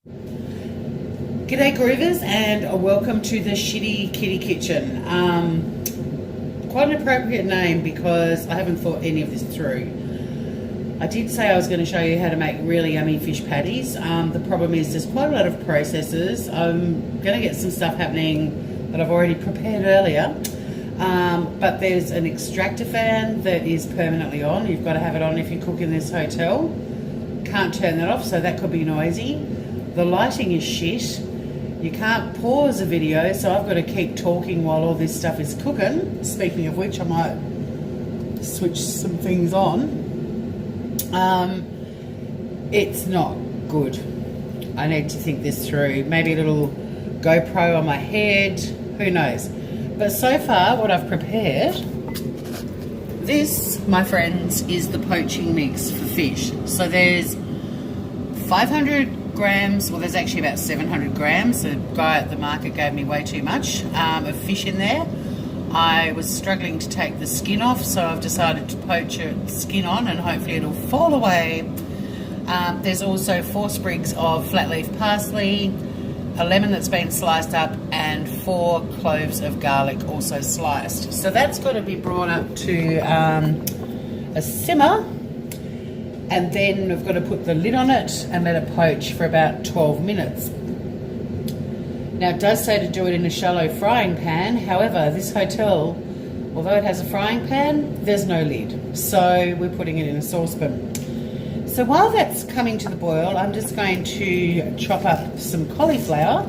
G'day Groovers, and welcome to the Shitty Kitty Kitchen. Quite an appropriate name because I haven't thought any of this through. I did say I was going to show you how to make really yummy fish patties. The problem is there's quite a lot of processes. I'm going to get some stuff happening that I've already prepared earlier. But there's an extractor fan that is permanently on. You've got to have it on if you cook in this hotel. Can't turn that off, so that could be noisy. The lighting is shit. You can't pause a video, so I've got to keep talking while all this stuff is cooking. Speaking of which, I might switch some things on. It's not good. I need to think this through. Maybe a little GoPro on my head, who knows. But so far, what I've prepared, this, my friends, is the poaching mix for fish. So there's 500 grams, well there's actually about 700 grams. The guy at the market gave me way too much of fish in there. I was struggling to take the skin off, so I've decided to poach the skin on and hopefully it'll fall away. There's also 4 sprigs of flat leaf parsley, a lemon that's been sliced up, and 4 cloves of garlic also sliced. So that's got to be brought up to a simmer. And then we've got to put the lid on it and let it poach for about 12 minutes. Now it does say to do it in a shallow frying pan. However, this hotel, although it has a frying pan, there's no lid. So we're putting it in a saucepan. So while that's coming to the boil, I'm just going to chop up some cauliflower.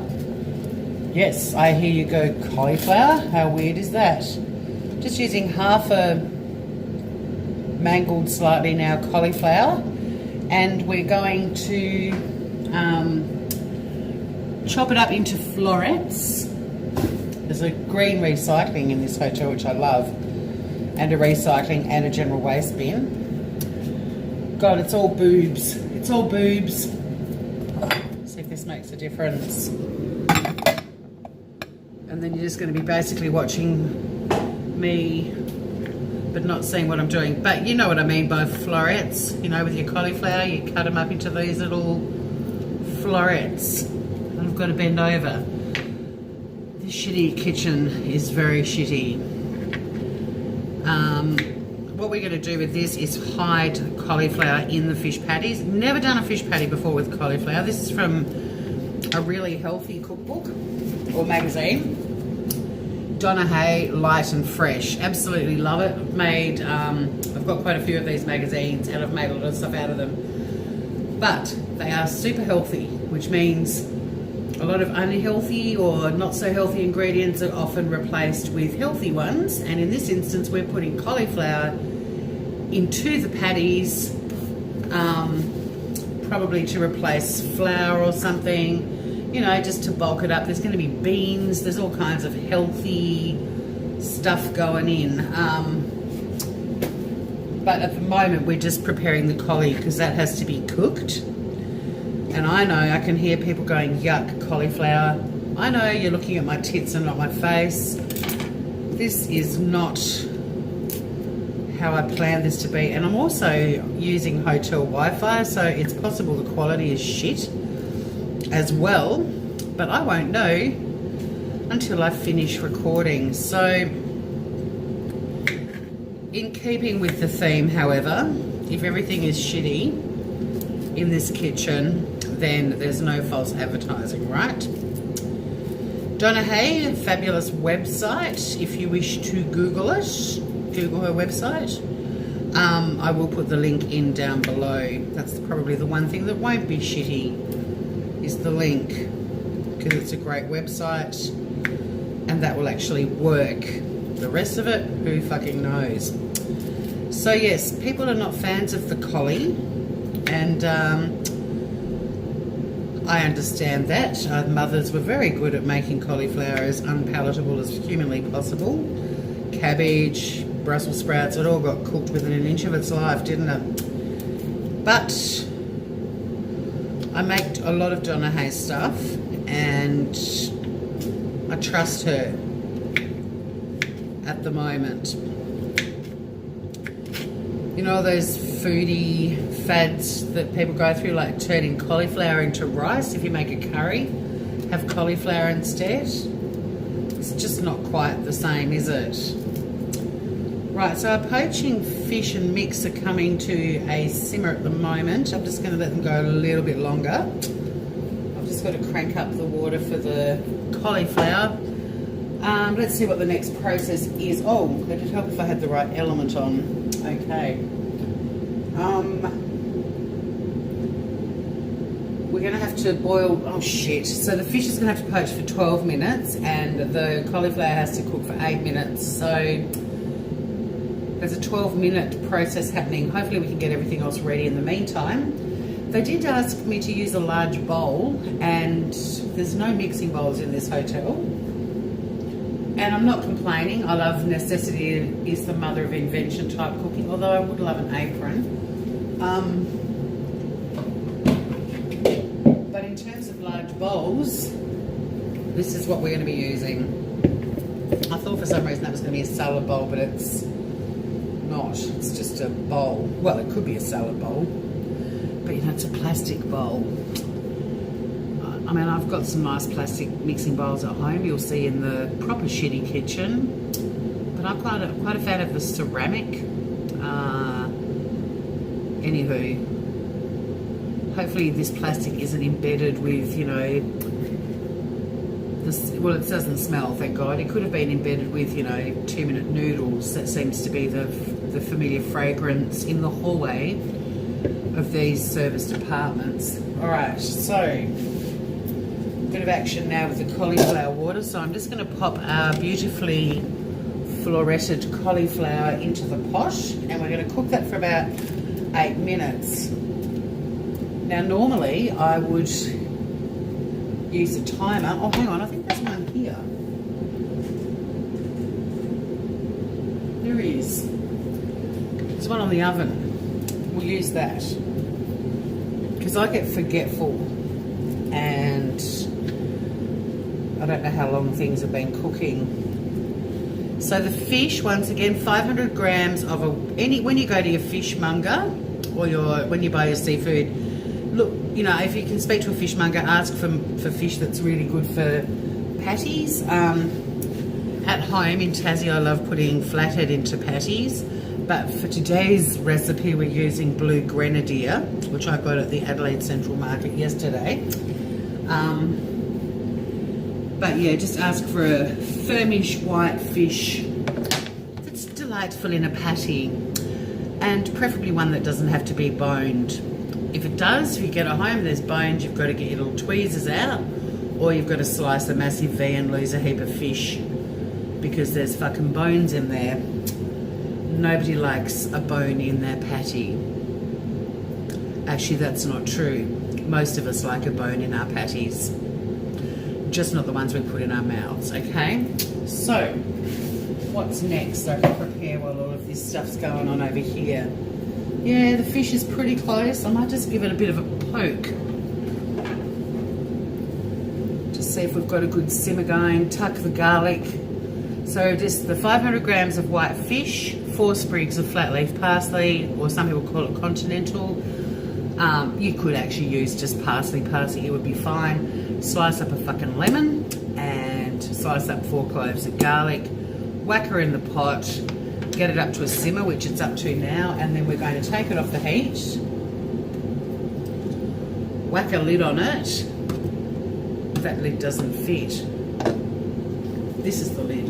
Yes, I hear you go, cauliflower? How weird is that? Just using half a mangled slightly now cauliflower, and we're going to chop it up into florets. There's a green recycling in this hotel which I love, and a recycling and a general waste bin. God, it's all boobs. It's all boobs. See if this makes a difference. And then you're just going to be basically watching me but not seeing what I'm doing. But you know what I mean by florets. You know, with your cauliflower, you cut them up into these little florets. And I've got to bend over. This shitty kitchen is very shitty. What we're going to do with this is hide cauliflower in the fish patties. Never done a fish patty before with cauliflower. This is from a really healthy cookbook or magazine. Donna Hay, Light and Fresh. Absolutely love it. I've got quite a few of these magazines and I've made a lot of stuff out of them. But they are super healthy, which means a lot of unhealthy or not so healthy ingredients are often replaced with healthy ones. And in this instance, we're putting cauliflower into the patties, probably to replace flour or something. You know, just to bulk it up. There's going to be beans. There's all kinds of healthy stuff going in. But at the moment, we're just preparing the cauli because that has to be cooked. And I know I can hear people going, yuck, cauliflower. I know you're looking at my tits and not my face. This is not how I planned this to be. And I'm also using hotel Wi-Fi, so it's possible the quality is shit as well, but I won't know until I finish recording. So in keeping with the theme, however, if everything is shitty in this kitchen, then there's no false advertising, right? Donna Hay, a fabulous website. If you wish to Google it, Google her website. I will put the link in down below. That's probably the one thing that won't be shitty, is the link, because it's a great website and that will actually work. The rest of it, who fucking knows? So yes, people are not fans of the cauli, and I understand that. Mothers were very good at making cauliflower as unpalatable as humanly possible. Cabbage, Brussels sprouts, it all got cooked within an inch of its life, didn't it? But I make a lot of Donna Hay stuff and I trust her at the moment. You know those foodie fads that people go through, like turning cauliflower into rice. If you make a curry, have cauliflower instead. It's just not quite the same, is it? Right, so our poaching fish and mix are coming to a simmer at the moment. I'm just going to let them go a little bit longer. I've just got to crank up the water for the cauliflower. Let's see what the next process is. Oh, it'd help if I had the right element on. Okay. We're going to have to boil, oh shit. So the fish is going to have to poach for 12 minutes and the cauliflower has to cook for 8 minutes. So there's a 12-minute process happening. Hopefully we can get everything else ready in the meantime. They did ask me to use a large bowl and there's no mixing bowls in this hotel. And I'm not complaining. I love necessity is the mother of invention type cooking, although I would love an apron. But in terms of large bowls, this is what we're going to be using. I thought for some reason that was going to be a salad bowl, but it's not. It's just a bowl. Well, it could be a salad bowl, but you know, it's a plastic bowl. I mean, I've got some nice plastic mixing bowls at home. You'll see in the proper shitty kitchen, but I'm quite a fan of the ceramic. Anywho, hopefully this plastic isn't embedded with, you know, this. Well, it doesn't smell, thank God. It could have been embedded with, you know, 2-minute noodles. That seems to be the familiar fragrance in the hallway of these service departments. All right, so bit of action now with the cauliflower water. So I'm just going to pop our beautifully floretted cauliflower into the pot and we're going to cook that for about 8 minutes. Now normally I would use a timer. Oh, hang on, I think there's one here. There is. There's one on the oven. We'll use that because I get forgetful and I don't know how long things have been cooking. So the fish, once again, 500 grams of when you go to your fishmonger or when you buy your seafood, look, you know, if you can speak to a fishmonger, ask for fish that's really good for patties. At home in Tassie, I love putting flathead into patties, but for today's recipe, we're using blue grenadier, which I got at the Adelaide Central Market yesterday. But yeah, just ask for a firmish white fish that's delightful in a patty, and preferably one that doesn't have to be boned. If it does, if you get it home, there's bones, you've got to get your little tweezers out, or you've got to slice a massive V and lose a heap of fish because there's fucking bones in there. Nobody likes a bone in their patty. Actually, that's not true. Most of us like a bone in our patties. Just not the ones we put in our mouths, okay? So, what's next? I can prepare while all of this stuff's going on over here. Yeah, the fish is pretty close. I might just give it a bit of a poke. Just see if we've got a good simmer going. Tuck the garlic. So just the 500 grams of white fish, 4 sprigs of flat leaf parsley, or some people call it continental. You could actually use just parsley. Parsley, it would be fine. Slice up a fucking lemon and slice up 4 cloves of garlic. Whack her in the pot. Get it up to a simmer, which it's up to now, and then we're going to take it off the heat. Whack a lid on it. That lid doesn't fit. This is the lid.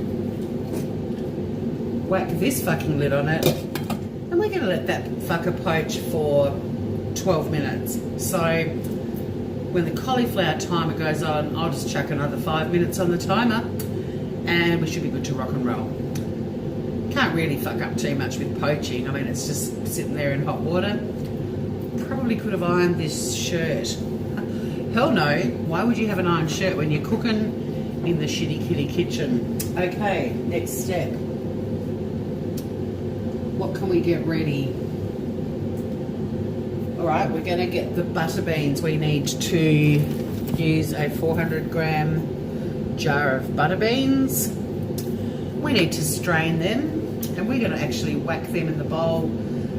Whack this fucking lid on it, and we're going to let that fucker poach for 12 minutes. So when the cauliflower timer goes on, I'll just chuck another 5 minutes on the timer and we should be good to rock and roll. Can't really fuck up too much with poaching. I mean, it's just sitting there in hot water. Probably could have ironed this shirt. Hell no, why would you have an ironed shirt when you're cooking in the shitty kitty kitchen? Okay, next step. What can we get ready? Alright, we're going to get the butter beans. We need to use a 400 gram jar of butter beans. We need to strain them, and we're going to actually whack them in the bowl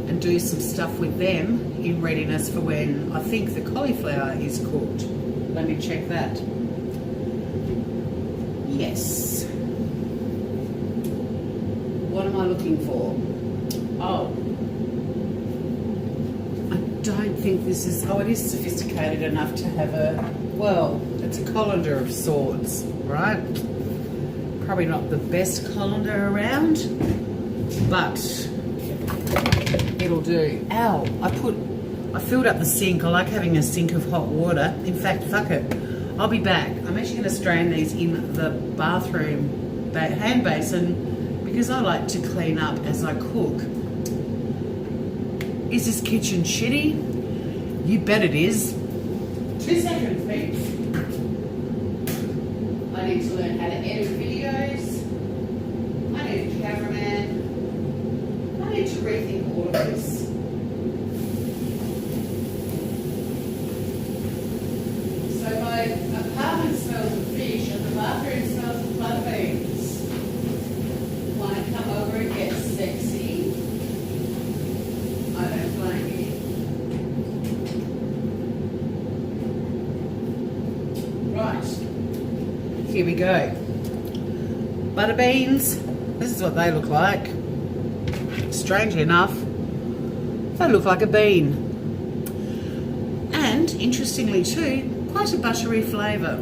and do some stuff with them in readiness for when I think the cauliflower is cooked. Let me check that. Yes. What am I looking for? Oh. I don't think this is... Oh, it is sophisticated enough to have a... Well, it's a colander of sorts, right? Probably not the best colander around, but it'll do. Ow, I filled up the sink. I like having a sink of hot water. In fact, fuck it. I'll be back. I'm actually going to strain these in the bathroom hand basin because I like to clean up as I cook. Is this kitchen shitty? You bet it is. 2 seconds, please. I need to learn how to edit videos. I need a cameraman. I need to rethink all of this. So my apartment smells of fish and the bathroom smells of butter beans. Want to come over and get sexy? I don't blame you. Right. Here we go. Butter beans. This is what they look like. Strangely enough, they look like a bean. And interestingly too, quite a buttery flavour.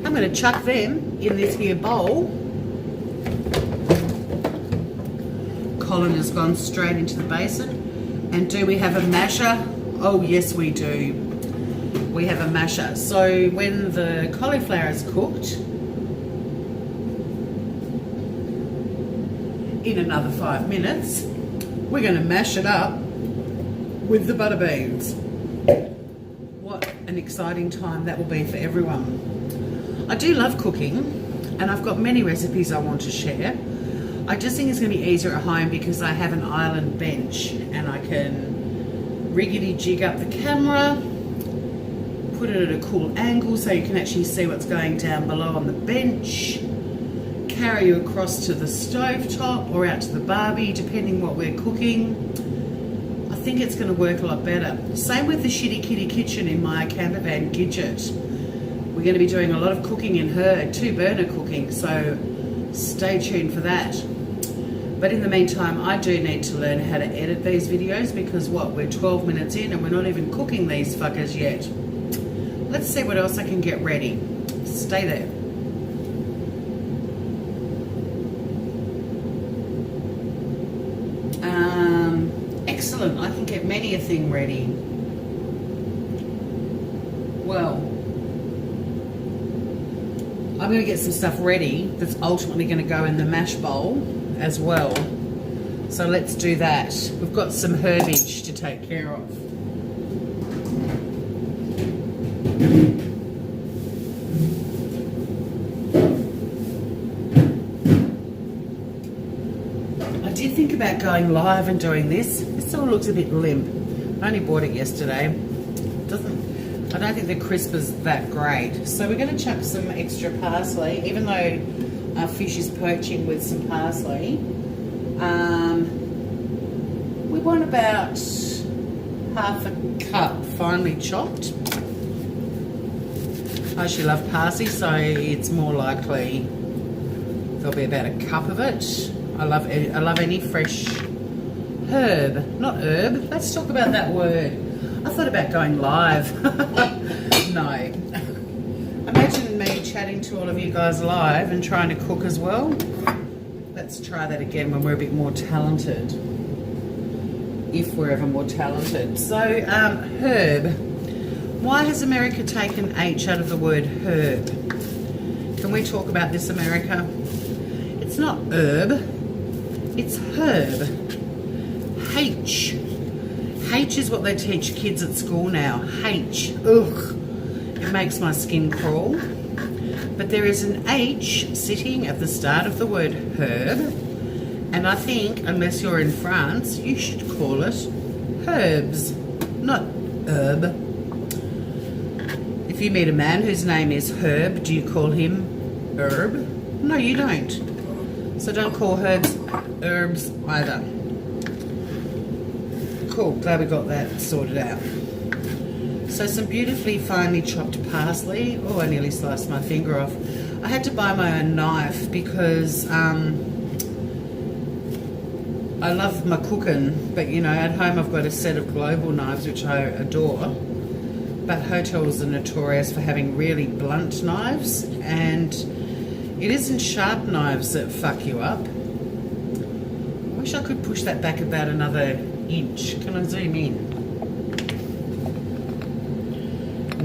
I'm going to chuck them in this here bowl. Colin has gone straight into the basin. And do we have a masher? Oh yes we do. We have a masher. So when the cauliflower is cooked, in another 5 minutes, we're going to mash it up with the butter beans. What an exciting time that will be for everyone. I do love cooking and I've got many recipes I want to share. I just think it's going to be easier at home because I have an island bench and I can riggedy jig up the camera, put it at a cool angle so you can actually see what's going down below on the bench, carry you across to the stovetop or out to the barbie depending what we're cooking. I think it's going to work a lot better. Same with the shitty kitty kitchen in my camper van Gidget. We're going to be doing a lot of cooking in her, 2-burner cooking, so stay tuned for that. But in the meantime, I do need to learn how to edit these videos because what, we're 12 minutes in and we're not even cooking these fuckers yet. Let's see what else I can get ready. Stay there. Excellent, I can get many a thing ready. Well, I'm going to get some stuff ready that's ultimately going to go in the mash bowl as well. So let's do that. We've got some herbage to take care of. I did think about going live and doing this. This still looks a bit limp. I only bought it yesterday. I don't think the crisp is that great. So we're going to chuck some extra parsley, even though our fish is poaching with some parsley. We want about half a cup finely chopped. I actually love parsley, so it's more likely there'll be about a cup of it. I love any fresh herb, not herb. Let's talk about that word. I thought about going live. No. Imagine me chatting to all of you guys live and trying to cook as well. Let's try that again when we're a bit more talented. If we're ever more talented. So, herb. Why has America taken H out of the word herb? Can we talk about this, America? It's not herb, it's herb. H. H is what they teach kids at school now. H. Ugh. It makes my skin crawl. But there is an H sitting at the start of the word herb. And I think, unless you're in France, you should call it herbs, not herb. If you meet a man whose name is Herb, do you call him herb? No, you don't. So don't call herbs herbs either. cool. Glad we got that sorted out. So some beautifully finely chopped parsley. Oh, I nearly sliced my finger off. I had to buy my own knife because I love my cooking, but you know, at home I've got a set of global knives which I adore. But hotels are notorious for having really blunt knives, and it isn't sharp knives that fuck you up. I wish I could push that back about another inch. Can I zoom in?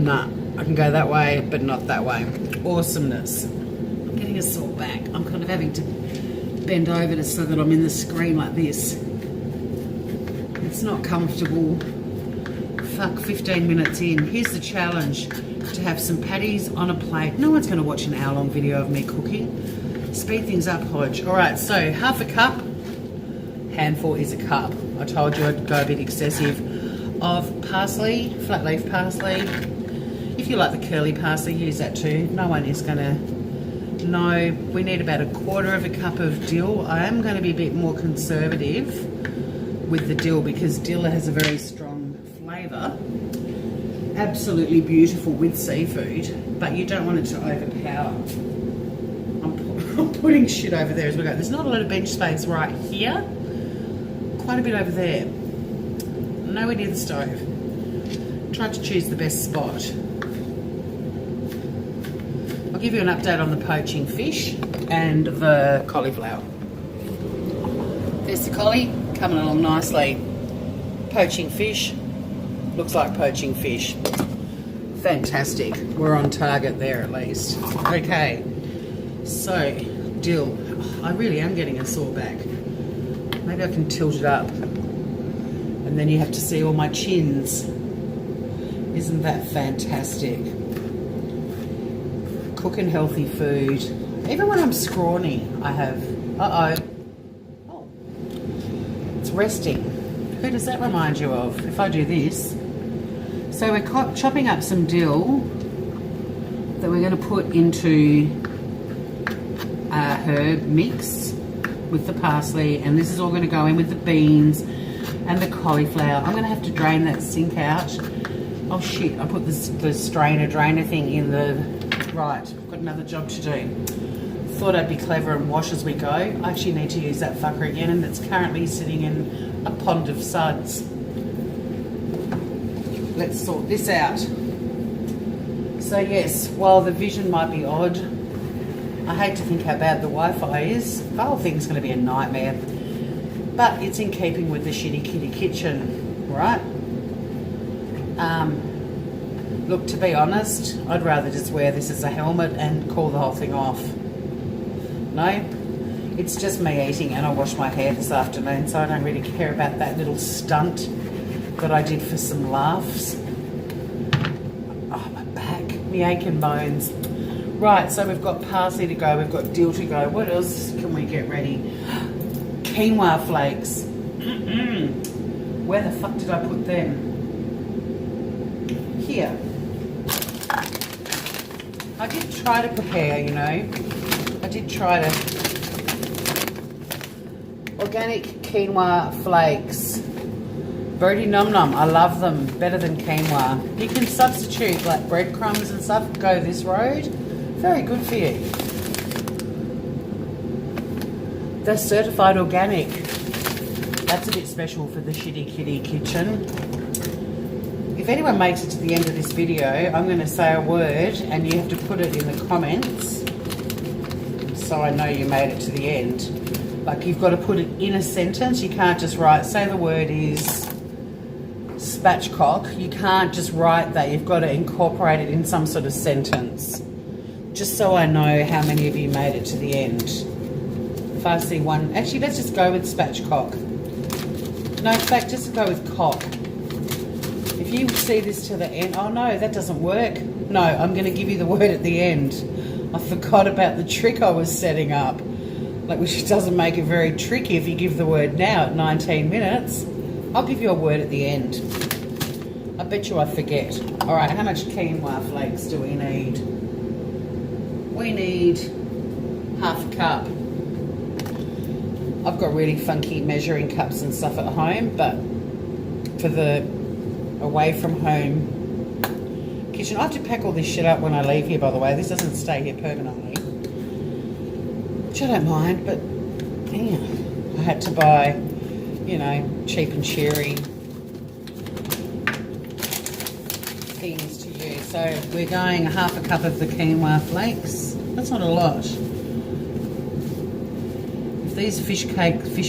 Nah, I can go that way, but not that way. Awesomeness. I'm getting a sore back. I'm kind of having to bend over so that I'm in the screen like this. It's not comfortable. Fuck, 15 minutes in. Here's the challenge. To have some patties on a plate. No one's going to watch an hour-long video of me cooking. Speed things up, Hodge. Alright, so half a cup. Handful is a cup. I told you I'd go a bit excessive. Of parsley, flat leaf parsley. If you like the curly parsley, use that too. No one is going to know. We need about a quarter of a cup of dill. I am going to be a bit more conservative with the dill because dill has a very strong flavour. Absolutely beautiful with seafood, but you don't want it to overpower. I'm putting shit over there as we go. There's not a lot of bench space right here. Quite a bit over there. Nowhere near the stove. Tried to choose the best spot. I'll give you an update on the poaching fish and the cauliflower. There's the collie, coming along nicely. Poaching fish. Looks like poaching fish. Fantastic. We're on target there at least. Okay. So, dill. I really am getting a sore back. Maybe I can tilt it up. And then you have to see all my chins. Isn't that fantastic? Cooking healthy food. Even when I'm scrawny, I have... Oh. It's resting. Who does that remind you of? If I do this. So we're chopping up some dill that we're going to put into a herb mix with the parsley, and this is all going to go in with the beans and the cauliflower. I'm going to have to drain that sink out. Oh shit, I put the drainer thing in the... Right, I've got another job to do. Thought I'd be clever and wash as we go. I actually need to use that fucker again, and it's currently sitting in a pond of suds. Let's sort this out. So yes, while the vision might be odd, I hate to think how bad the Wi-Fi is. The whole thing's going to be a nightmare. But it's in keeping with the shitty kitty kitchen, right? Look, to be honest, I'd rather just wear this as a helmet and call the whole thing off. No, it's just me eating, and I washed my hair this afternoon, so I don't really care about that little stunt that I did for some laughs. Oh, my back, my aching bones. Right, so we've got parsley to go, we've got dill to go. What else can we get ready? Quinoa flakes. Where the fuck did I put them? Here. I did try to prepare, you know. I did try to... Organic quinoa flakes. Birdie Num Num, I love them. Better than quinoa. You can substitute like breadcrumbs and stuff. Go this road. Very good for you. They're certified organic. That's a bit special for the shitty kitty kitchen. If anyone makes it to the end of this video, I'm going to say a word and you have to put it in the comments so I know you made it to the end. Like, you've got to put it in a sentence. You can't just write, say the word is spatchcock. You can't just write that. You've got to incorporate it in some sort of sentence. Just so I know how many of you made it to the end. If I see one, actually let's just go with spatchcock. No, in fact, just go with cock. If you see this to the end, oh no, that doesn't work. No, I'm going to give you the word at the end. I forgot about the trick I was setting up. Like, which doesn't make it very tricky if you give the word now at 19 minutes. I'll give you a word at the end. I bet you I forget. All right, how much quinoa flakes do we need? We need half a cup. I've got really funky measuring cups and stuff at home, but for the away from home kitchen. I have to pack all this shit up when I leave here, by the way. This doesn't stay here permanently, which I don't mind, but yeah, I had to buy, you know, cheap and cheery things to use. So we're going half a cup of the quinoa flakes. That's not a lot. If these fish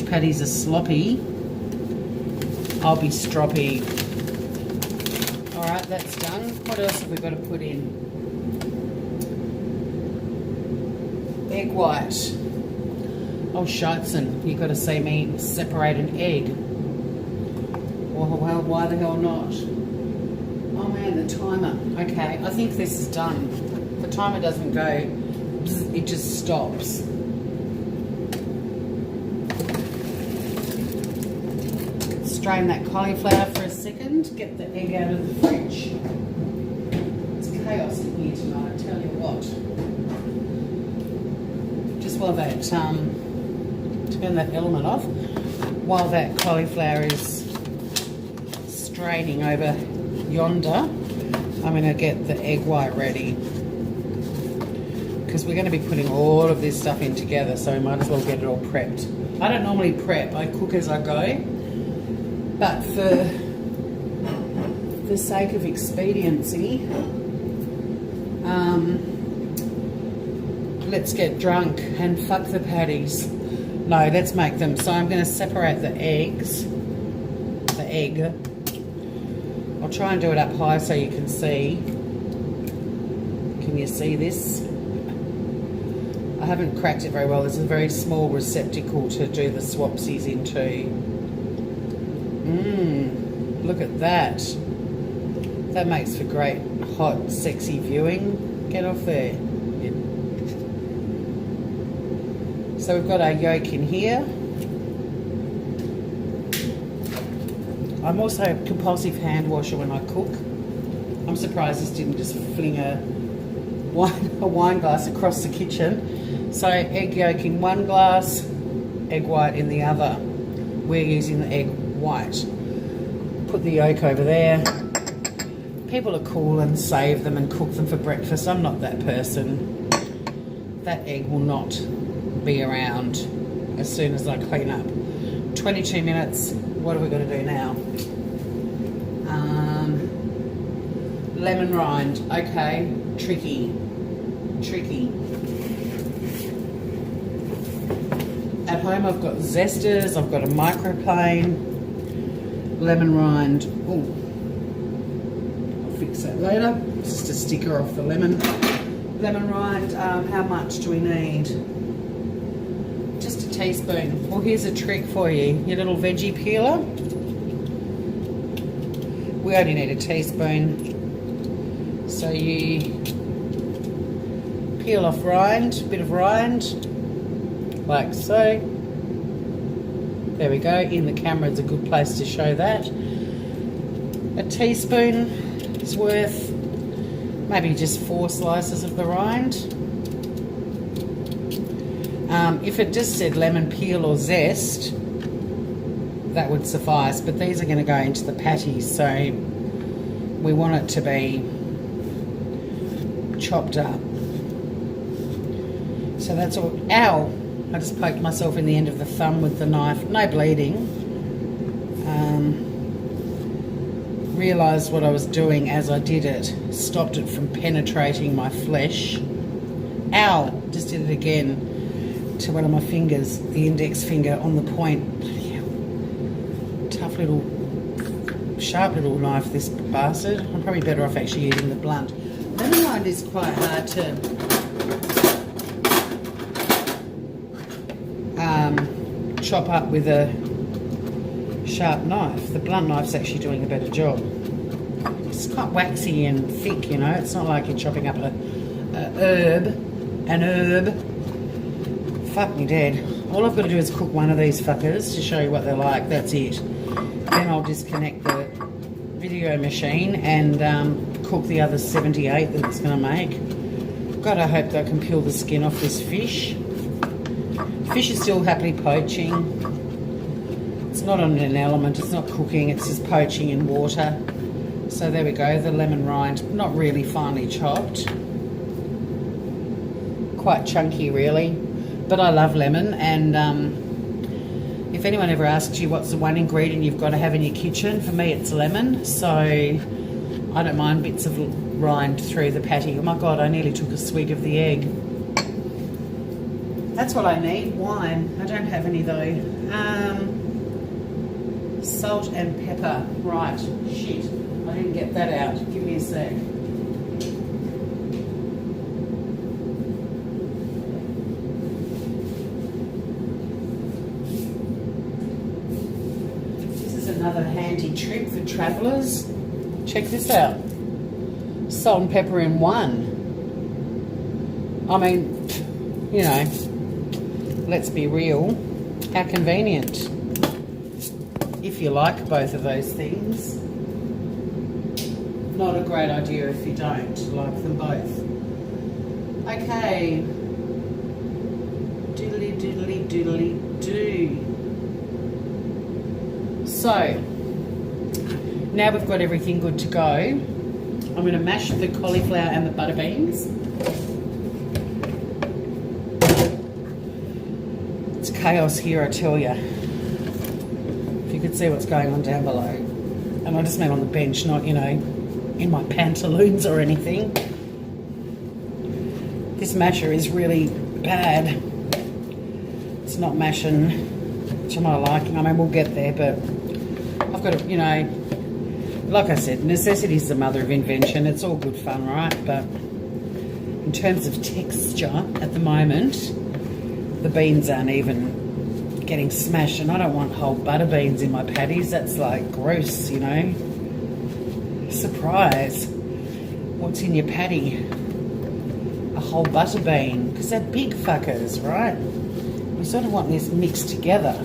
patties are sloppy, I'll be stroppy. Alright, that's done. What else have we got to put in? Egg white. Oh, Scheitzen, you've got to see me separate an egg. Well, why the hell not? Oh man, the timer. Okay, I think this is done. The timer doesn't go, it just stops. Strain that cauliflower for a second, get the egg out of the fridge. It's chaos in here tonight, I tell you what. Just while that, turn that element off, while that cauliflower is straining over yonder, I'm going to get the egg white ready. Because we're going to be putting all of this stuff in together, so we might as well get it all prepped. I don't normally prep, I cook as I go. But for the sake of expediency, let's get drunk and fuck the patties. No, let's make them. So I'm going to separate the eggs, the egg. I'll try and do it up high so you can see. Can you see this? I haven't cracked it very well. There's a very small receptacle to do the swapsies into. Look at that. That makes for great, hot, sexy viewing. Get off there. Yep. So we've got our yolk in here. I'm also a compulsive hand washer when I cook. I'm surprised this didn't just fling a wine glass across the kitchen. So egg yolk in one glass, egg white in the other. We're using the egg white. Put the yolk over there. People are cool and save them and cook them for breakfast. I'm not that person. That egg will not be around as soon as I clean up. 22 minutes. What have we got to do now? Lemon rind. Okay. Tricky. At home I've got zesters, I've got a microplane. Lemon rind. Oh, I'll fix that later. Just a sticker off the lemon. Lemon rind. How much do we need? Just a teaspoon. Well, here's a trick for you. Your little veggie peeler. We only need a teaspoon. So you peel off rind, bit of rind, like so. There we go. In the camera is a good place to show that. A teaspoon is worth maybe just 4 slices of the rind. If it just said lemon peel or zest, that would suffice, but these are going to go into the patties, so we want it to be chopped up. So that's all. Ow! I just poked myself in the end of the thumb with the knife. No bleeding. Realised what I was doing as I did it. Stopped it from penetrating my flesh. Ow! Just did it again to one of my fingers, the index finger on the point. Tough little, sharp little knife, this bastard. I'm probably better off actually using the blunt. Lemon rind is quite hard to chop up with a sharp knife. The blunt knife's actually doing a better job. It's quite waxy and thick, you know. It's not like you're chopping up an herb. Fuck me dead. All I've got to do is cook one of these fuckers to show you what they're like. That's it. Then I'll disconnect the video machine and cook the other 78 that it's going to make. God, I hope that I can peel the skin off this fish. Fish is still happily poaching. It's not on an element, it's not cooking, it's just poaching in water. So there we go, the lemon rind, not really finely chopped. Quite chunky really, but I love lemon. And if anyone ever asks you what's the one ingredient you've got to have in your kitchen, for me it's lemon. So I don't mind bits of rind through the patty. Oh my God, I nearly took a swig of the egg. That's what I need, wine. I don't have any though. Salt and pepper. Right, shit. I didn't get that out. Give me a sec. This is another handy trick for travellers. Check this out. Salt and pepper in one. I mean, you know, let's be real. How convenient. If you like both of those things. Not a great idea if you don't like them both. Okay. Doodly doodly doodly do. So, now we've got everything good to go. I'm going to mash the cauliflower and the butter beans. It's chaos here, I tell you. If you could see what's going on down below. And I just meant on the bench, not, you know, in my pantaloons or anything. This masher is really bad. It's not mashing to my liking. I mean, we'll get there, but I've got to, you know, like I said, necessity is the mother of invention. It's all good fun, right? But in terms of texture at the moment, the beans aren't even getting smashed, and I don't want whole butter beans in my patties. That's like gross, you know. Surprise. What's in your patty? A whole butter bean, because they're big fuckers, right? We sort of want this mixed together.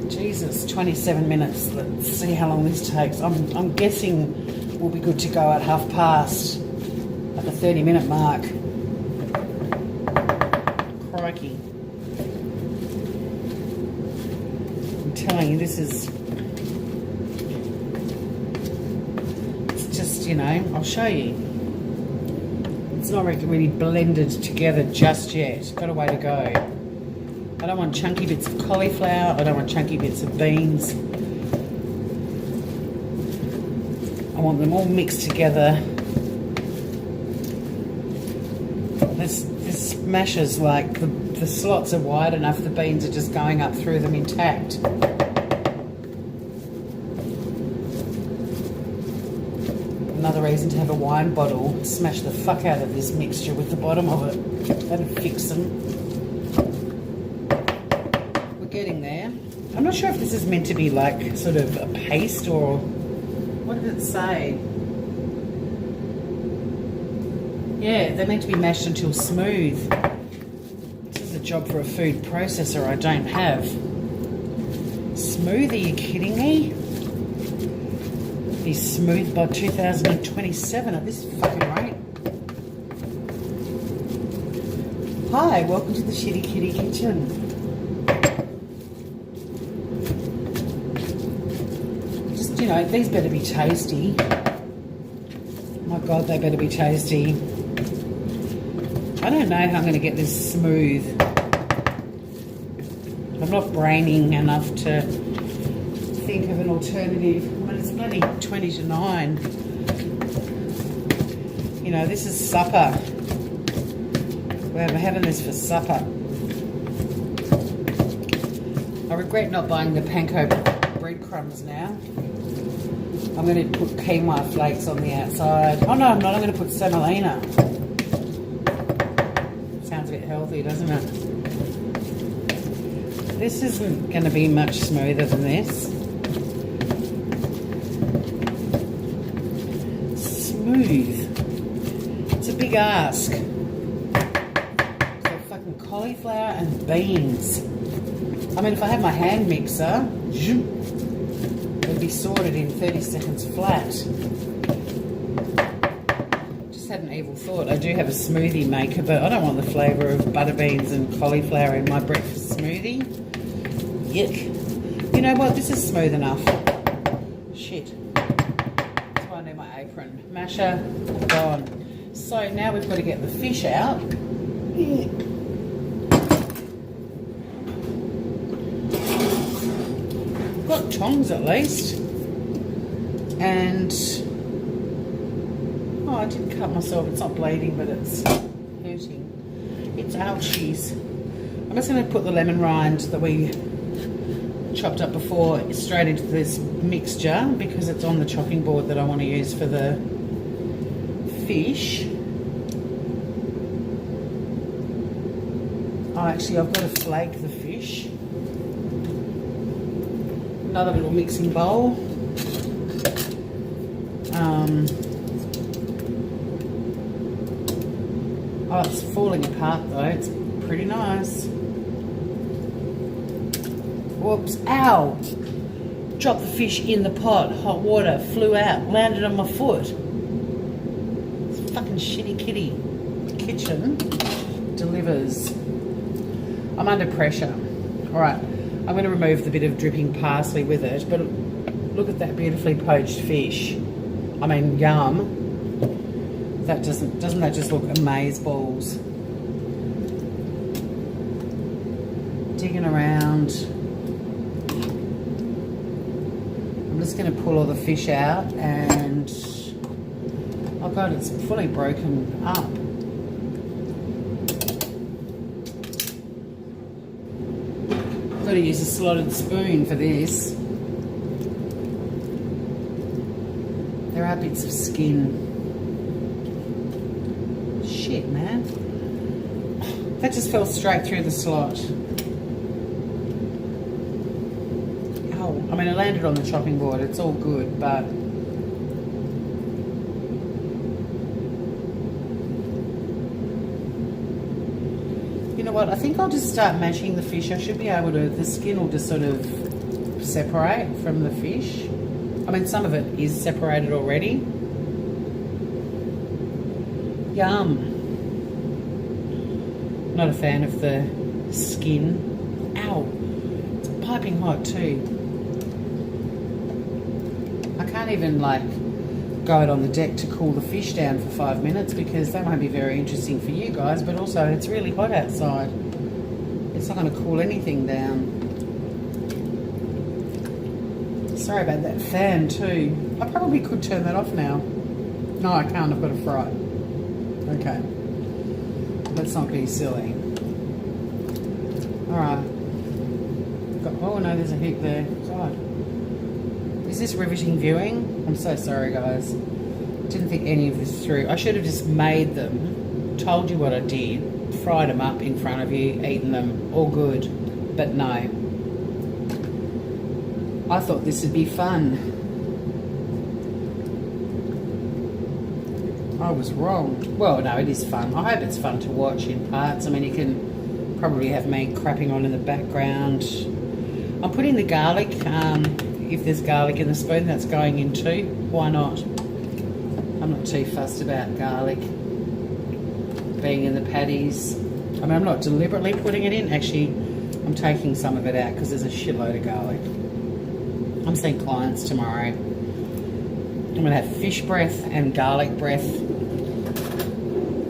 Jesus, 27 minutes. Let's see how long this takes. I'm guessing we'll be good to go at past, at the 30-minute mark. Crikey. I'm telling you, this is... It's just, you know, I'll show you. It's not really blended together just yet. Got a way to go. I don't want chunky bits of cauliflower. I don't want chunky bits of beans. I want them all mixed together. This masher's like, the slots are wide enough, the beans are just going up through them intact. Another reason to have a wine bottle. Smash the fuck out of this mixture with the bottom of it. That'll fix them. We're getting there. I'm not sure if this is meant to be like sort of a paste or... What did it say? Yeah, they're meant to be mashed until smooth. This is a job for a food processor I don't have. Smooth? Are you kidding me? Be smooth by 2027 at this fucking rate. Hi, welcome to the Shitty Kitty Kitchen. Just, you know, these better be tasty. My God, they better be tasty. I don't know how I'm going to get this smooth. I'm not braining enough to think of an alternative. I mean, it's bloody 20 to 9. You know, this is supper. We're having this for supper. I regret not buying the panko breadcrumbs now. I'm going to put quinoa flakes on the outside. Oh no, I'm not. I'm going to put semolina. Sounds a bit healthy, doesn't it? This isn't going to be much smoother than this. Smooth. It's a big ask. So fucking cauliflower and beans. I mean, if I had my hand mixer, it would be sorted in 30 seconds flat. Just had an evil thought. I do have a smoothie maker, but I don't want the flavour of butter beans and cauliflower in my breakfast smoothie. Yuck. You know what? This is smooth enough. Shit. That's why I need my apron. Masher, gone. So now we've got to get the fish out. Yeah. Got tongs at least. And oh, I did cut myself. It's not bleeding, but it's hurting. It's ouchies. I'm just going to put the lemon rind that we chopped up before straight into this mixture because it's on the chopping board that I want to use for the fish. Oh, actually, I've got to flake the fish. Another little mixing bowl. Oh, it's falling apart though. It's pretty nice. Whoops, ow! Dropped the fish in the pot, hot water, flew out, landed on my foot. This fucking shitty kitty. The kitchen delivers. I'm under pressure. Alright, I'm going to remove the bit of dripping parsley with it, but look at that beautifully poached fish. I mean, yum. That doesn't that just look amazeballs? Digging around. I'm just going to pull all the fish out and oh god, it's fully broken up. Got to use a slotted spoon for this. There are bits of skin. Shit, man. That just fell straight through the slot. Ow. I mean, it landed on the chopping board. It's all good, but you know what? I think I'll just start mashing the fish. I should be able to, the skin will just sort of separate from the fish. I mean, some of it is separated already. Yum. Not a fan of the skin. Ow. It's piping hot too. I can't even like go out on the deck to cool the fish down for 5 minutes because that won't be very interesting for you guys, but also it's really hot outside. It's not going to cool anything down. Sorry about that fan too. I probably could turn that off now. No, I can't. I've got a fry. Okay. Let's not be silly. Alright. Oh no, there's a heap there. God. Is this riveting viewing? I'm so sorry, guys. Didn't think any of this through. I should have just made them, told you what I did, fried them up in front of you, eaten them, all good. But no. I thought this would be fun. I was wrong. Well, no, it is fun. I hope it's fun to watch in parts. I mean, you can probably have me crapping on in the background. I'm putting the garlic. If there's garlic in the spoon, that's going in too. Why not? I'm not too fussed about garlic being in the patties. I mean, I'm not deliberately putting it in. Actually, I'm taking some of it out because there's a shitload of garlic. I'm seeing clients tomorrow. I'm going to have fish breath and garlic breath.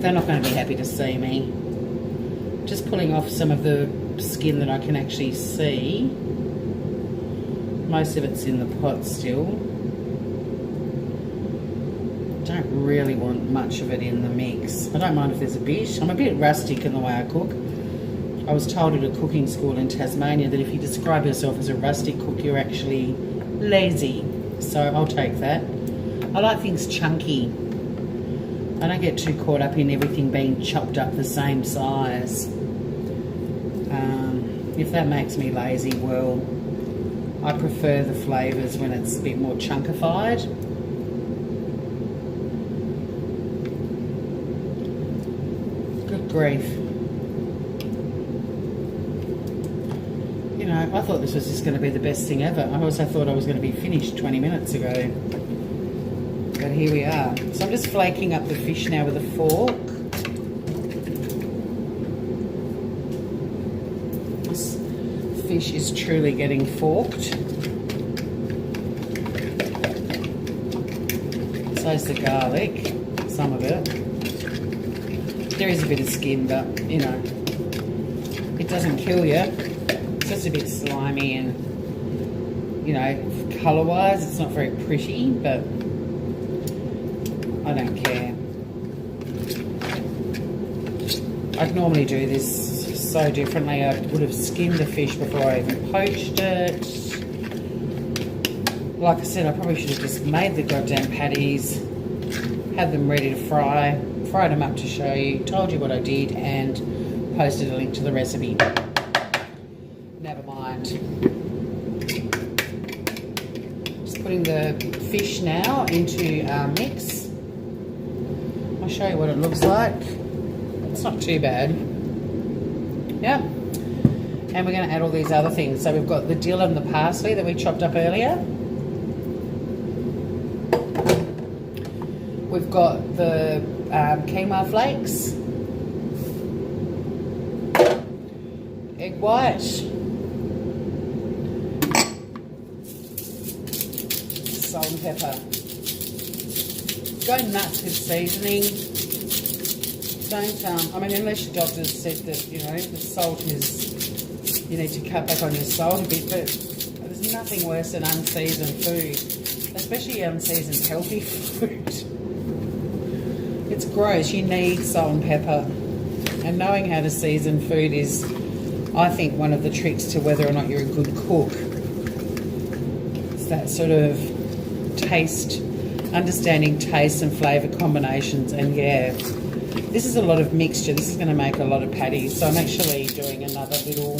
They're not going to be happy to see me. Just pulling off some of the skin that I can actually see. Most of it's in the pot still. Don't really want much of it in the mix. I don't mind if there's a bit. I'm a bit rustic in the way I cook. I was told at a cooking school in Tasmania that if you describe yourself as a rustic cook, you're actually lazy. So I'll take that. I like things chunky. I don't get too caught up in everything being chopped up the same size. If that makes me lazy, well, I prefer the flavours when it's a bit more chunkified. Good grief. You know, I thought this was just going to be the best thing ever. I also thought I was going to be finished 20 minutes ago. But here we are. So I'm just flaking up the fish now with a fork. This fish is truly getting forked. So's the garlic, some of it. There is a bit of skin, but you know, it doesn't kill you. It's just a bit slimy and, you know, colour-wise, it's not very pretty, but I don't care. I'd normally do this so differently. I would have skinned the fish before I even poached it. Like I said, I probably should have just made the goddamn patties, had them ready to fry, fried them up to show you, told you what I did, and posted a link to the recipe. Never mind. Just putting the fish now into our mix. I'll show you what it looks like. It's not too bad. Yeah. And we're going to add all these other things. So we've got the dill and the parsley that we chopped up earlier. We've got the quinoa flakes, egg white, salt and pepper. Go nuts with seasoning. Don't, I mean, unless your doctor said that, you know, the salt is, you need to cut back on your salt a bit, but there's nothing worse than unseasoned food, especially unseasoned healthy food. It's gross. You need salt and pepper. And knowing how to season food is, I think, one of the tricks to whether or not you're a good cook. It's that sort of taste, understanding taste and flavour combinations. And yeah, this is a lot of mixture. This is going to make a lot of patties. So I'm actually doing another little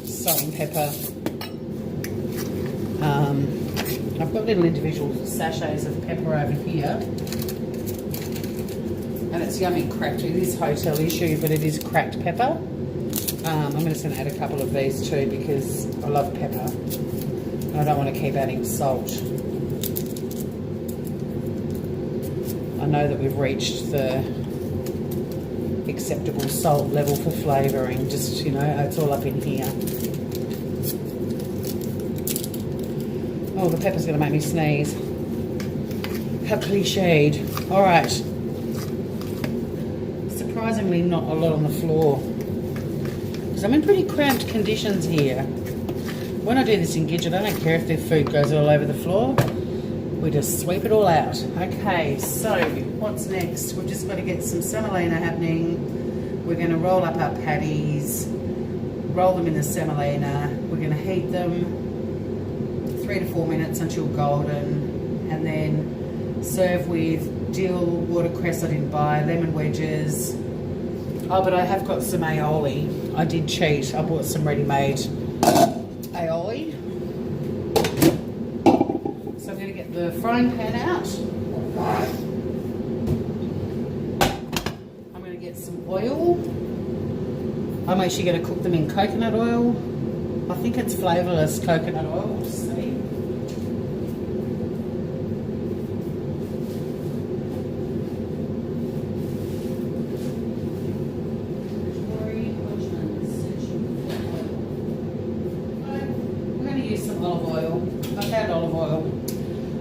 salt and pepper. I've got little individual sachets of pepper over here. And it's yummy cracked. It is hotel issue, but it is cracked pepper. I'm just going to add a couple of these too because I love pepper. And I don't want to keep adding salt. I know that we've reached the acceptable salt level for flavouring. Just, you know, it's all up in here. Oh, the pepper's going to make me sneeze. How cliched. All right. Surprisingly not a lot on the floor. Because I'm in pretty cramped conditions here. When I do this in Gidget, I don't care if the food goes all over the floor. We just sweep it all out. Okay, so what's next? We've just got to get some semolina happening. We're going to roll up our patties, roll them in the semolina. We're going to heat them 3 to 4 minutes until golden, and then serve with dill, watercress I didn't buy, lemon wedges. Oh, but I have got some aioli. I did cheat. I bought some ready-made aioli. So I'm going to get the frying pan out. I'm going to get some oil. I'm actually going to cook them in coconut oil. I think it's flavourless coconut oil. We'll see.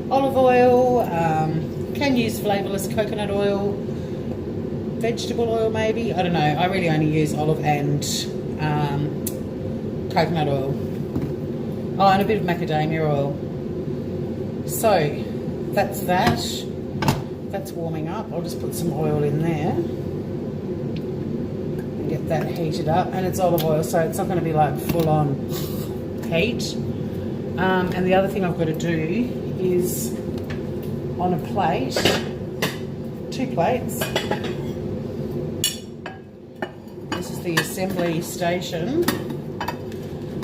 Olive oil, can use flavourless coconut oil, vegetable oil maybe, I don't know. I really only use olive and coconut oil. Oh, and a bit of macadamia oil. So that's that. That's warming up. I'll just put some oil in there and get that heated up. And it's olive oil, so it's not going to be like full on heat. And the other thing I've got to do is on a plate, 2 plates. This is the assembly station.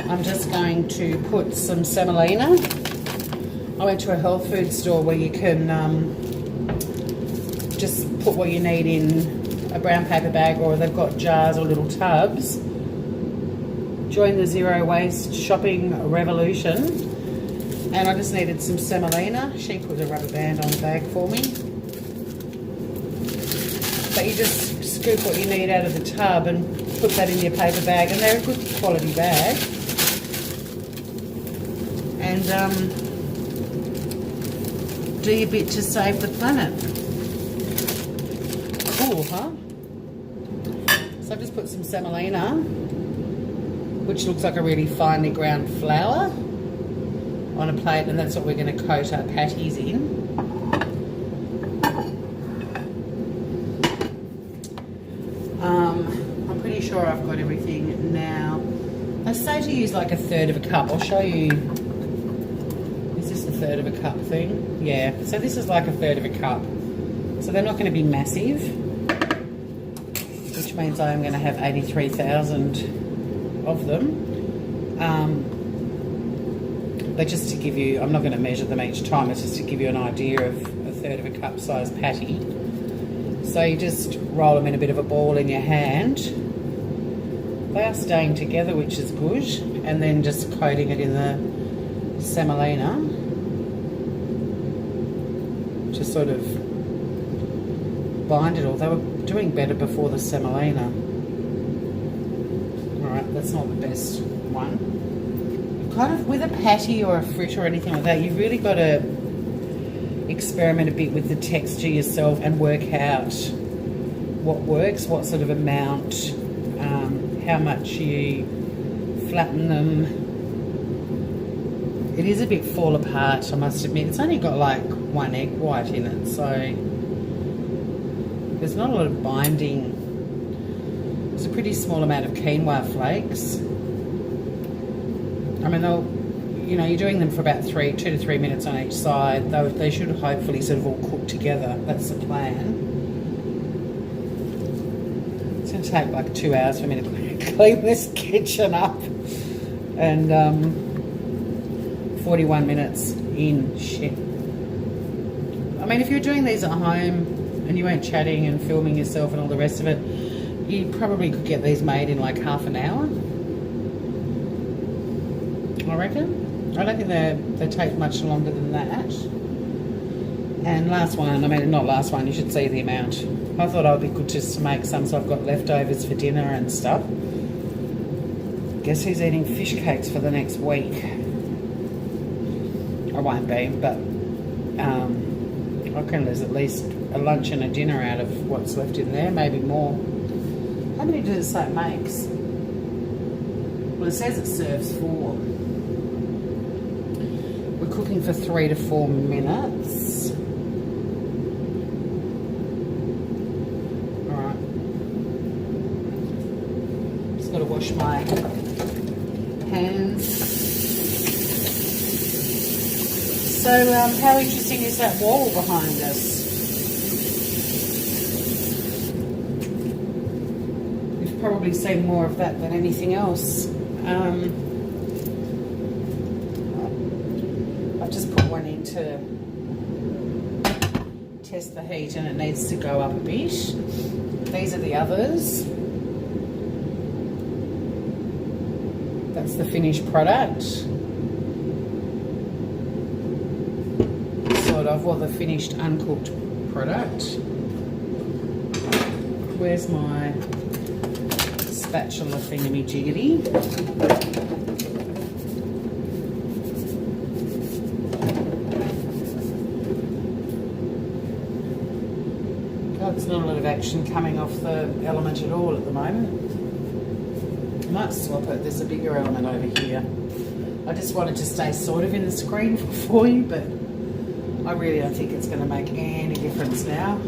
I'm just going to put some semolina. I went to a health food store where you can just put what you need in a brown paper bag, or they've got jars or little tubs. Join the zero waste shopping revolution. And I just needed some semolina. She put a rubber band on the bag for me. But you just scoop what you need out of the tub, and put that in your paper bag, and they're a good quality bag. And do your bit to save the planet. Cool, huh? So I've just put some semolina, which looks like a really finely ground flour, on a plate, and that's what we're going to coat our patties in. I'm pretty sure I've got everything now. I say to use like 1/3 of a cup. I'll show you. Is this 1/3 of a cup thing? Yeah. So this is like 1/3 of a cup. So they're not going to be massive, which means I am going to have 83,000 of them. But just to give you, I'm not going to measure them each time, it's just to give you an idea of 1/3 of a cup size patty. So you just roll them in a bit of a ball in your hand. They are staying together, which is good. And then just coating it in the semolina to sort of bind it all. They were doing better before the semolina. Alright, that's not the best one. Kind of with a patty or a frit or anything like that, you've really got to experiment a bit with the texture yourself and work out what works, what sort of amount, how much you flatten them. It is a bit fall apart, I must admit. It's only got like 1 egg white in it, so there's not a lot of binding. It's a pretty small amount of quinoa flakes. I mean, you're doing them for about 2 to 3 minutes on each side. They should hopefully sort of all cook together. That's the plan. It's going to take like 2 hours for me to clean this kitchen up. And 41 minutes in. Shit. I mean, if you're doing these at home and you weren't chatting and filming yourself and all the rest of it, you probably could get these made in like half an hour. I reckon. I don't think they take much longer than that. And last one, I mean, not last one, you should see the amount. I thought it would be good just to make some, so I've got leftovers for dinner and stuff. Guess who's eating fish cakes for the next week? I won't be, but I reckon there's at least a lunch and a dinner out of what's left in there, maybe more. How many does it say it makes? Well, it says it serves 4. We're cooking for 3 to 4 minutes. Alright. Just got to wash my hands. So, how interesting is that wall behind us? We've probably seen more of that than anything else. I've just put one in to test the heat, and it needs to go up a bit. These are the others. That's the finished product. Sort of, well, the finished uncooked product. Where's my spatula thingamajiggy? There's not a lot of action coming off the element at all at the moment. I might swap it. There's a bigger element over here. I just wanted to stay sort of in the screen for you, but I really don't think it's going to make any difference now.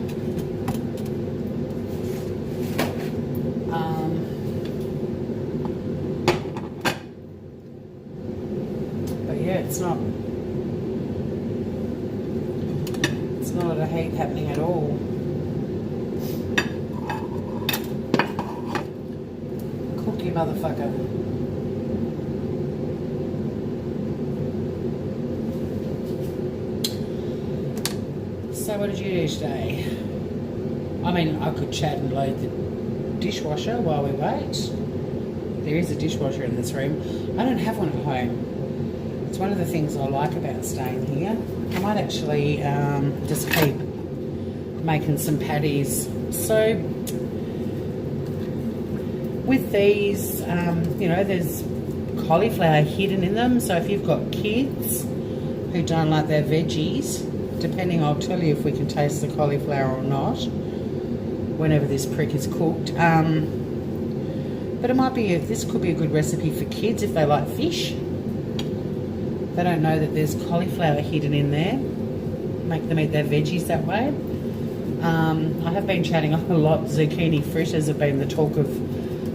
But yeah, it's not a lot of heat happening at all. Cookie motherfucker. So what did you do today? I mean, I could chat and load the dishwasher while we wait. There is a dishwasher in this room. I don't have one at home. It's one of the things I like about staying here. I might actually just keep making some patties. So with these, you know, there's cauliflower hidden in them. So if you've got kids who don't like their veggies, depending, I'll tell you if we can taste the cauliflower or not whenever this prick is cooked. But it might be, this could be a good recipe for kids if they like fish. They don't know that there's cauliflower hidden in there. Make them eat their veggies that way. I have been chatting a lot. Zucchini fritters have been the talk of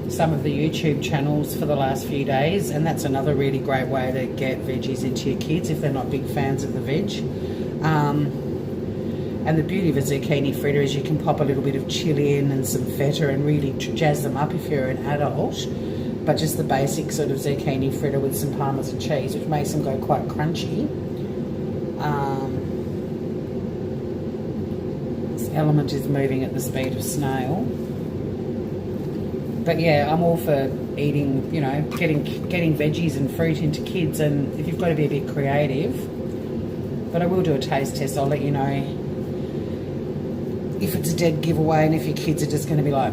some of the YouTube channels for the last few days, and that's another really great way to get veggies into your kids if they're not big fans of the veg. And the beauty of a zucchini fritter is you can pop a little bit of chili in and some feta and really jazz them up if you're an adult. But just the basic sort of zucchini fritter with some Parmesan cheese, which makes them go quite crunchy. This element is moving at the speed of snail. But yeah, I'm all for eating, you know, getting veggies and fruit into kids, and if you've got to be a bit creative. But I will do a taste test. I'll let you know if it's a dead giveaway and if your kids are just going to be like,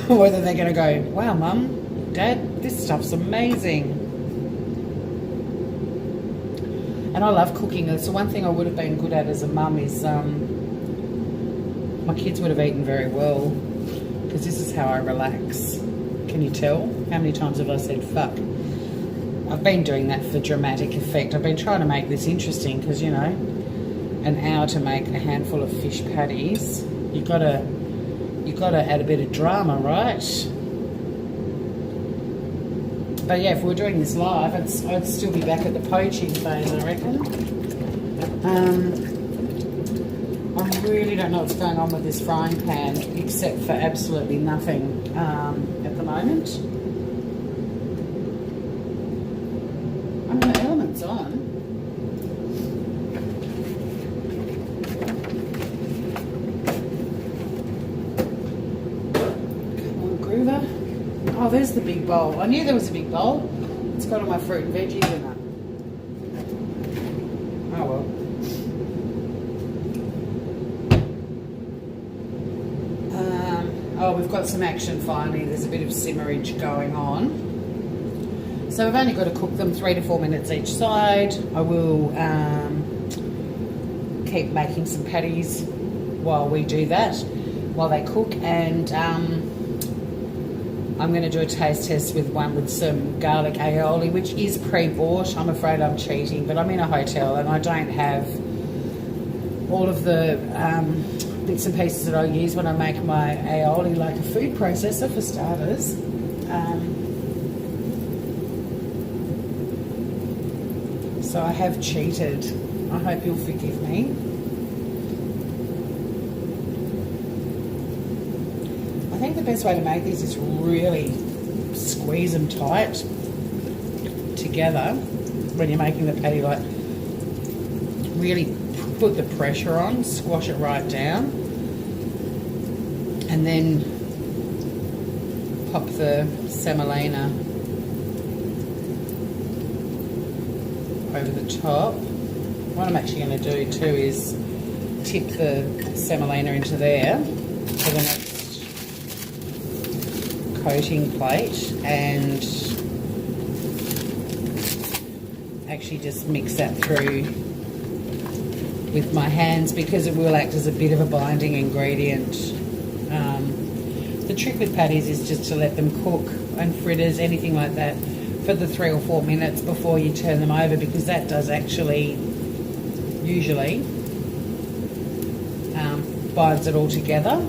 whether they're going to go, wow, Mum, Dad, this stuff's amazing. And I love cooking. So one thing I would have been good at as a mum is my kids would have eaten very well, because this is how I relax. Can you tell? How many times have I said fuck? I've been doing that for dramatic effect. I've been trying to make this interesting because, you know, an hour to make a handful of fish patties. You've got to add a bit of drama, right? But yeah, if we were doing this live, I'd still be back at the poaching phase, I reckon. I really don't know what's going on with this frying pan, except for absolutely nothing at the moment. I mean, the element's on. Oh, there's the big bowl. I knew there was a big bowl. It's got all my fruit and veggies in it. Oh well. Oh, we've got some action finally. There's a bit of simmerage going on. So we've only got to cook them 3 to 4 minutes each side. I will keep making some patties while we do that, while they cook, and I'm going to do a taste test with one with some garlic aioli, which is pre-bought. I'm afraid I'm cheating, but I'm in a hotel and I don't have all of the bits and pieces that I use when I make my aioli, like a food processor for starters. So I have cheated. I hope you'll forgive me. I think the best way to make these is really squeeze them tight together when you're making the patty, like really put the pressure on, squash it right down, and then pop the semolina over the top. What I'm actually going to do too is tip the semolina into there for the next coating plate, and actually just mix that through with my hands, because it will act as a bit of a binding ingredient. The trick with patties is just to let them cook, and fritters, anything like that, for the 3 or 4 minutes before you turn them over, because that does actually usually binds it all together.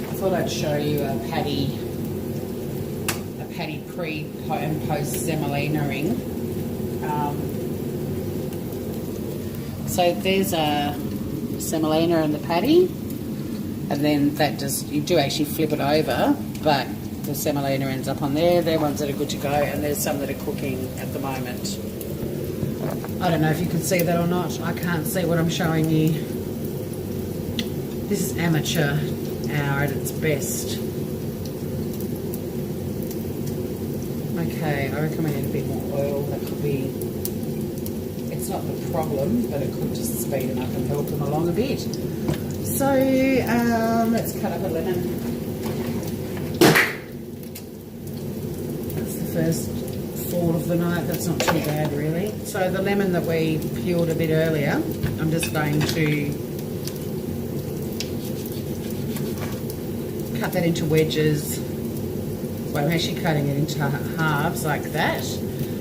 I thought I'd show you a patty pre and post semolina-ing. So there's a semolina in the patty, and then that just, you do actually flip it over, but the semolina ends up on there. They're ones that are good to go, and there's some that are cooking at the moment. I don't know if you can see that or not. I can't see what I'm showing you. This is amateur hour at its best. Okay, I reckon we need a bit more oil. That could be It's not the problem, but it could just speed them up and help them along a bit. So let's cut up a lemon. That's the first fall of the night. That's not too bad, really. So the lemon that we peeled a bit earlier, I'm just going to cut that into wedges. Well, I'm actually cutting it into halves like that,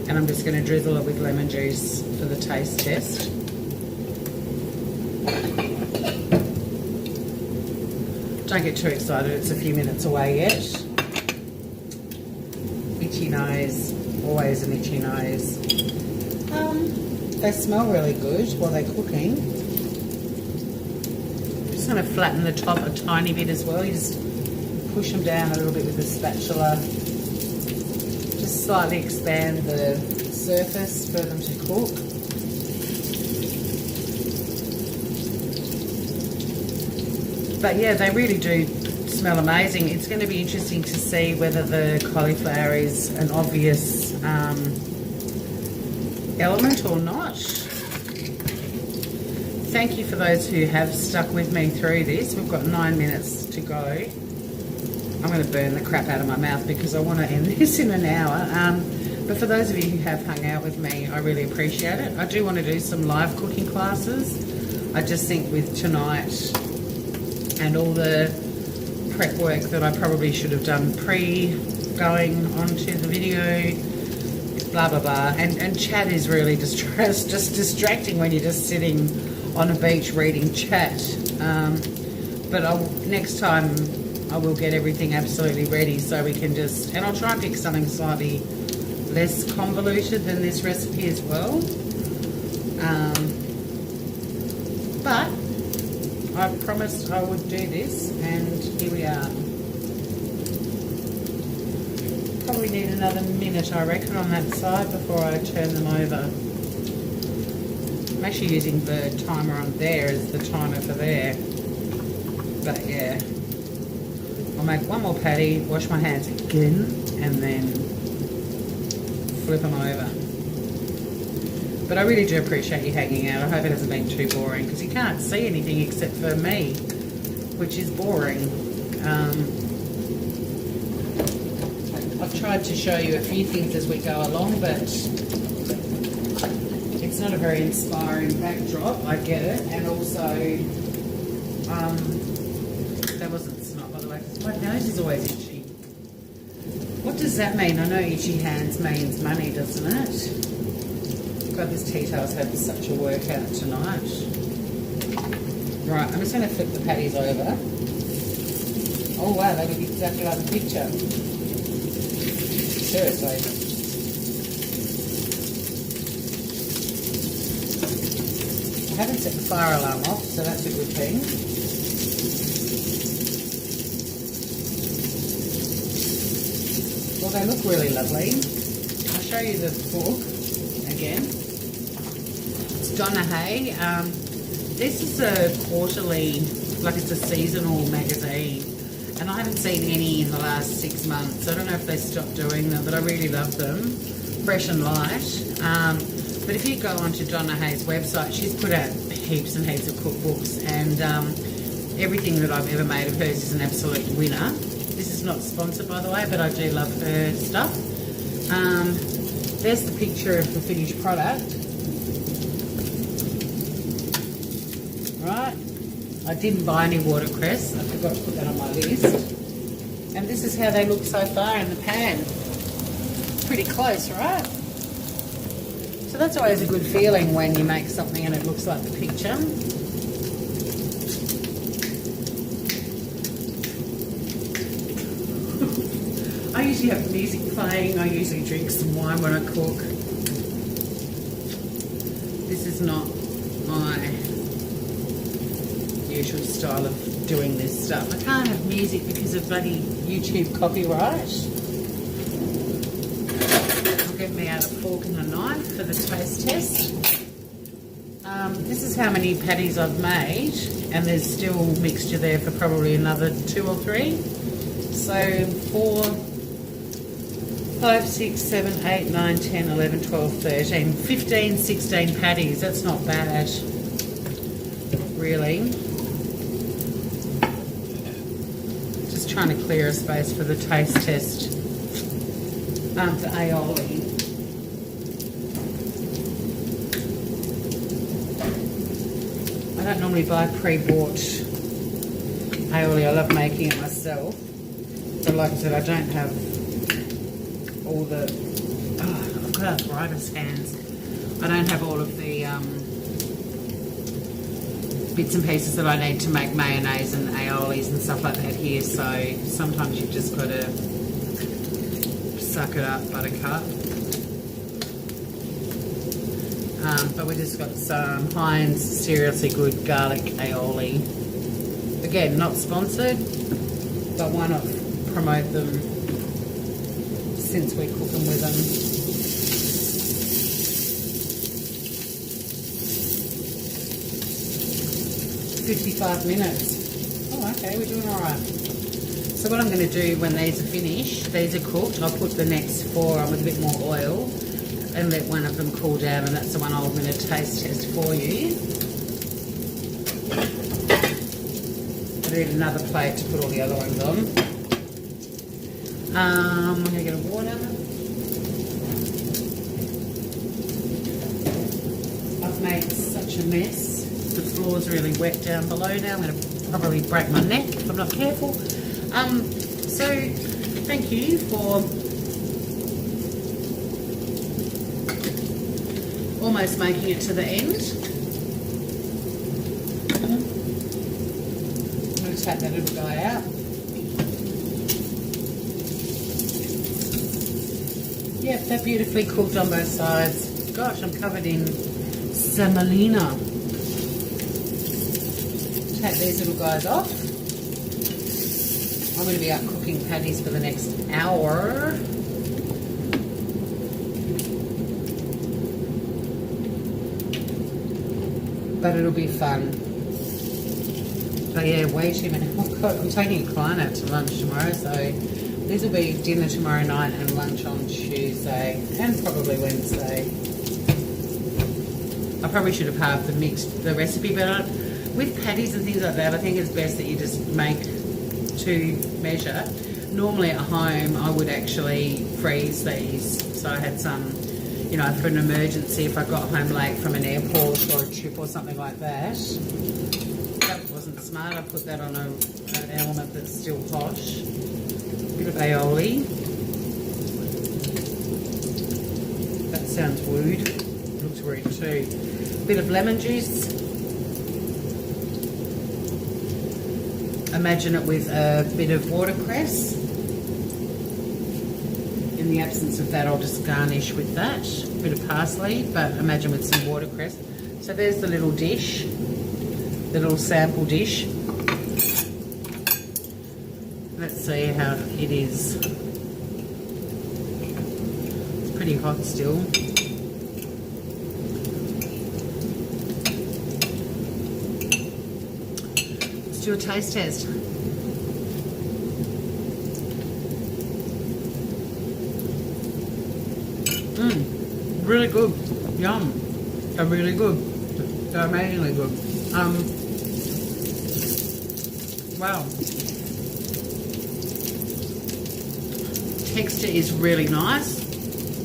and I'm just going to drizzle it with lemon juice for the taste test. Don't get too excited, it's a few minutes away yet. Itchy nose, always an itchy nose. They smell really good while they're cooking. Just going to flatten the top a tiny bit as well. You just push them down a little bit with the spatula. Just slightly expand the surface for them to cook. But yeah, they really do smell amazing. It's going to be interesting to see whether the cauliflower is an obvious element or not. Thank you for those who have stuck with me through this. We've got 9 minutes to go. I'm going to burn the crap out of my mouth because I want to end this in an hour. But for those of you who have hung out with me, I really appreciate it. I do want to do some live cooking classes. I just think with tonight and all the prep work that I probably should have done pre-going onto the video, blah, blah, blah. And chat is really just distracting when you're just sitting on a beach reading chat. But next time I will get everything absolutely ready so we can just, and I'll try and pick something slightly less convoluted than this recipe as well. But I promised I would do this, and here we are. Probably need another minute, I reckon, on that side before I turn them over. I'm actually using the timer on there as the timer for there. But yeah, I'll make one more patty, wash my hands again, and then flip them over. But I really do appreciate you hanging out. I hope it hasn't been too boring, because you can't see anything except for me, which is boring. I've tried to show you a few things as we go along, but it's not a very inspiring backdrop. I get it. And also, that wasn't snot, by the way, because my nose is always itchy. What does that mean? I know itchy hands means money, doesn't it? God, this tea towel's had such a workout tonight. Right, I'm just going to flip the patties over. Oh wow, they look exactly like the picture. Seriously. I haven't set the fire alarm off, so that's a good thing. Well, they look really lovely. I'll show you the book again. It's Donna Hay. This is a quarterly, like it's a seasonal magazine, and I haven't seen any in the last 6 months. I don't know if they stopped doing them, but I really love them. Fresh and light. But if you go onto Donna Hay's website, she's put out heaps and heaps of cookbooks, and everything that I've ever made of hers is an absolute winner. This is not sponsored, by the way, but I do love her stuff. There's the picture of the finished product. Right. I didn't buy any watercress. I forgot to put that on my list. And this is how they look so far in the pan. Pretty close, right? So that's always a good feeling when you make something and it looks like the picture. I usually have music playing. I usually drink some wine when I cook. This is not my usual style of doing this stuff. I can't have music because of bloody YouTube copyright. I'll get me out a fork and a knife for the taste test. This is how many patties I've made, and there's still mixture there for probably another 2 or 3. So 5, 6, 7, 8, 9, 10, 11, 12, 13, 15, 16 patties. That's not bad, really. Just trying to clear a space for the taste test for aioli. I don't normally buy pre-bought aioli. I love making it myself. But like I said, I don't have all the, I've got arthritis hands. I don't have all of the bits and pieces that I need to make mayonnaise and aiolis and stuff like that here, so sometimes you've just got to suck it up, buttercup. But we just got some Heinz Seriously Good Garlic Aioli. Again, not sponsored, but why not promote them since we cook them with them. 55 minutes. Oh, okay, we're doing all right. So what I'm going to do when these are finished, these are cooked, I'll put the next 4 on with a bit more oil and let one of them cool down, and that's the one I'm going to taste test for you. I need another plate to put all the other ones on. I'm going to get a water. I've made such a mess. The floor's really wet down below now. I'm going to probably break my neck if I'm not careful. So thank you for almost making it to the end. I'm going to take that little guy out. Yep, they're beautifully cooked on both sides. Gosh, I'm covered in semolina. Take these little guys off. I'm going to be out cooking patties for the next hour. But it'll be fun. But yeah, way too many. Oh God, I'm taking a client out to lunch tomorrow, so these will be dinner tomorrow night and lunch on Tuesday and probably Wednesday. I probably should have halved the recipe, but with patties and things like that, I think it's best that you just make to measure. Normally at home, I would actually freeze these, so I had some, you know, for an emergency if I got home late from an airport or a trip or something like that. That wasn't smart. I put that on an element that's still hot. Bit of aioli. That sounds rude. Looks rude too. Bit of lemon juice. Imagine it with a bit of watercress. In the absence of that, I'll just garnish with that. A bit of parsley, but imagine with some watercress. So there's the little dish, the little sample dish. Let's see how it is. It's pretty hot still. Let's do a taste test. Really good. Yum. They're really good. They're amazingly good. Wow. Texture is really nice.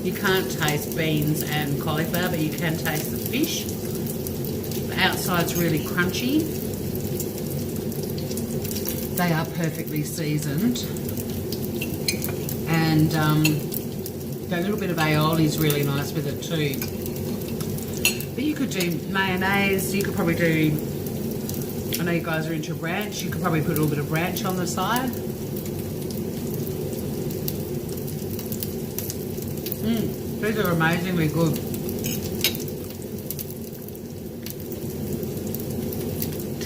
You can't taste beans and cauliflower, but you can taste the fish. The outside's really crunchy. They are perfectly seasoned. And a little bit of aioli is really nice with it too. But you could do mayonnaise, you could probably do, I know you guys are into ranch, you could probably put a little bit of ranch on the side. These are amazingly good.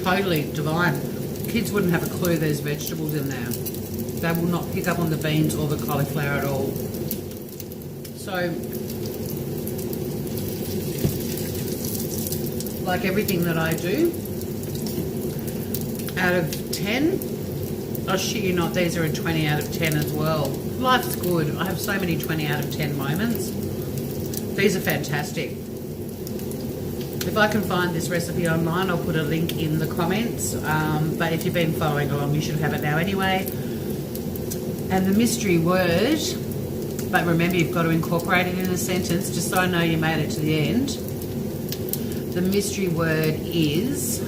Totally divine. Kids wouldn't have a clue there's vegetables in there. They will not pick up on the beans or the cauliflower at all. So, like everything that I do, out of 10, I shit you not, these are a 20 out of 10 as well. Life's good. I have so many 20 out of 10 moments. These are fantastic. If I can find this recipe online, I'll put a link in the comments. But if you've been following along, you should have it now anyway. And the mystery word, but remember you've got to incorporate it in a sentence, just so I know you made it to the end. The mystery word is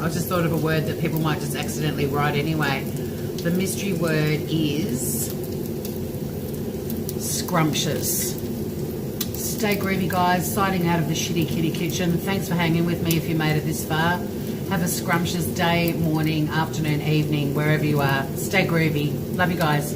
I just thought of a word that people might just accidentally write anyway. The mystery word is scrumptious. Stay groovy, guys. Signing out of the shitty kitty kitchen. Thanks for hanging with me if you made it this far. Have a scrumptious day, morning, afternoon, evening, wherever you are. Stay groovy. Love you guys.